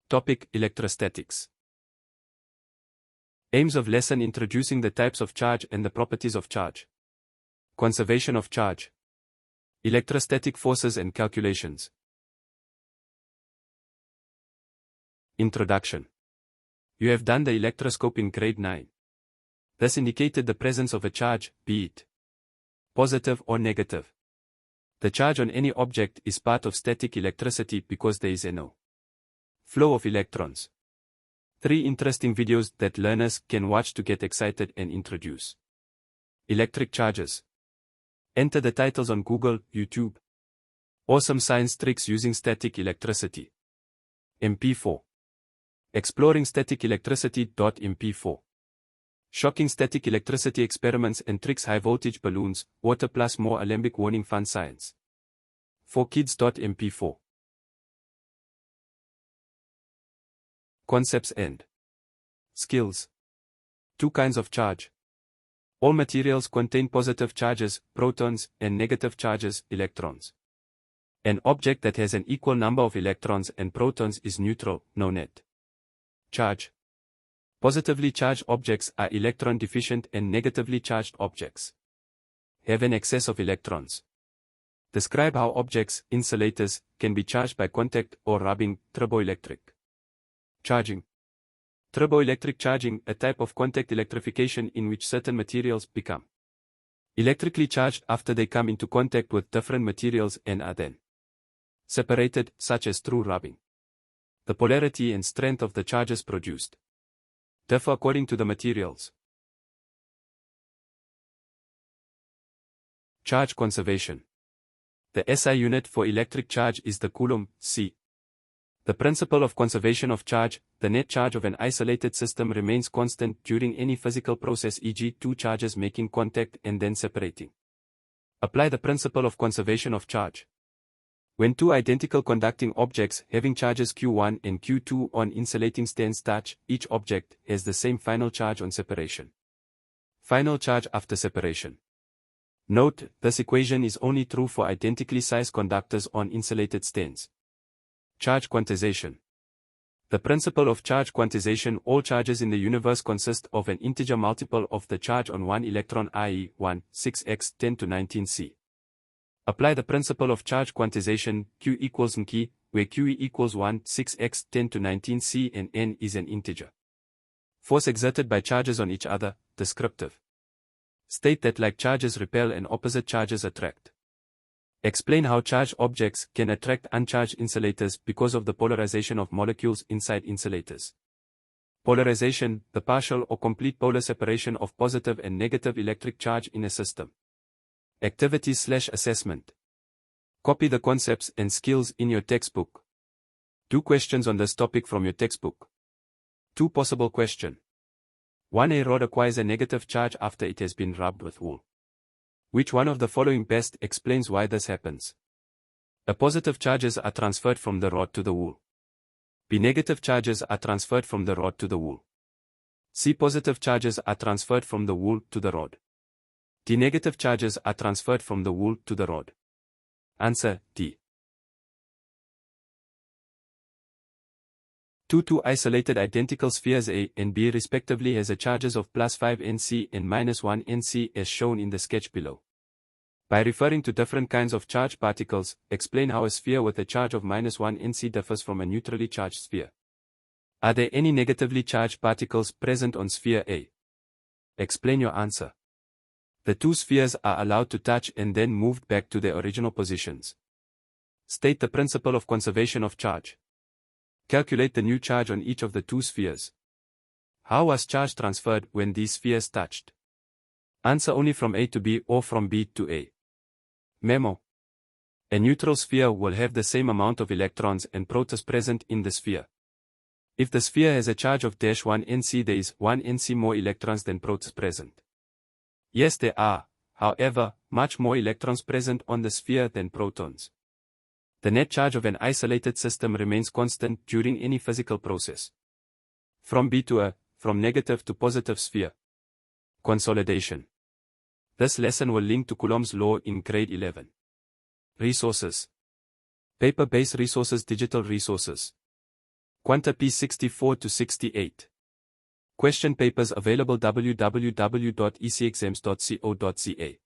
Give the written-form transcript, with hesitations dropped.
Topic: Electrostatics. Aims of lesson: introducing the types of charge and the properties of charge. Conservation of charge. Electrostatic forces and calculations. Introduction. You have done the electroscope in grade 9. This indicated the presence of a charge, be it positive or negative. The charge on any object is part of static electricity because there is no flow of electrons. 3 interesting videos that learners can watch to get excited and introduce electric charges. Enter the titles on Google, YouTube. Awesome science tricks using static electricity. MP4. Exploring static electricity.mp4. Shocking static electricity experiments and tricks: high voltage balloons, water plus more alembic warning. Fun science for kids.mp4. Concepts and skills. 2 kinds of charge. All materials contain positive charges, protons, and negative charges, electrons. An object that has an equal number of electrons and protons is neutral, no net charge. Positively charged objects are electron deficient and negatively charged objects have an excess of electrons. Describe how objects, insulators, can be charged by contact or rubbing. Turboelectric charging. Turboelectric charging, a type of contact electrification in which certain materials become electrically charged after they come into contact with different materials and are then separated, such as through rubbing. The polarity and strength of the charges produced differ according to the materials. Charge conservation. The SI unit for electric charge is the coulomb, C. The principle of conservation of charge: the net charge of an isolated system remains constant during any physical process, e.g. 2 charges making contact and then separating. Apply the principle of conservation of charge. When 2 identical conducting objects having charges Q1 and Q2 on insulating stands touch, each object has the same final charge on separation. Final charge after separation. Note, this equation is only true for identically sized conductors on insulated stands. Charge quantization. The principle of charge quantization: all charges in the universe consist of an integer multiple of the charge on one electron, i.e. 1, 6x 10 to 19c. Apply the principle of charge quantization: Q equals Nk, where Q equals 1, 6x 10 to 19c and n is an integer. Force exerted by charges on each other, descriptive. State that like charges repel and opposite charges attract. Explain how charged objects can attract uncharged insulators because of the polarization of molecules inside insulators. Polarization: the partial or complete polar separation of positive and negative electric charge in a system. Activities/assessment. Copy the concepts and skills in your textbook. Do questions on this topic from your textbook. 2 possible question. 1. A rod acquires a negative charge after it has been rubbed with wool. Which one of the following best explains why this happens? A. Positive charges are transferred from the rod to the wool. B. Negative charges are transferred from the rod to the wool. C. Positive charges are transferred from the wool to the rod. D. Negative charges are transferred from the wool to the rod. Answer: D. 2 isolated identical spheres A and B respectively has a charges of +5 Nc and -1 Nc as shown in the sketch below. By referring to different kinds of charged particles, explain how a sphere with a charge of -1 Nc differs from a neutrally charged sphere. Are there any negatively charged particles present on sphere A? Explain your answer. The 2 spheres are allowed to touch and then moved back to their original positions. State the principle of conservation of charge. Calculate the new charge on each of the 2 spheres. How was charge transferred when these spheres touched? Answer: only from A to B or from B to A. Memo. A neutral sphere will have the same amount of electrons and protons present in the sphere. If the sphere has a charge of -1 Nc, there is 1 Nc more electrons than protons present. Yes, there are, however, much more electrons present on the sphere than protons. The net charge of an isolated system remains constant during any physical process. From B to A, from negative to positive sphere. Consolidation. This lesson will link to Coulomb's law in grade 11. Resources. Paper-based resources, digital resources. Quanta P64-68. Question papers available www.ecexams.co.za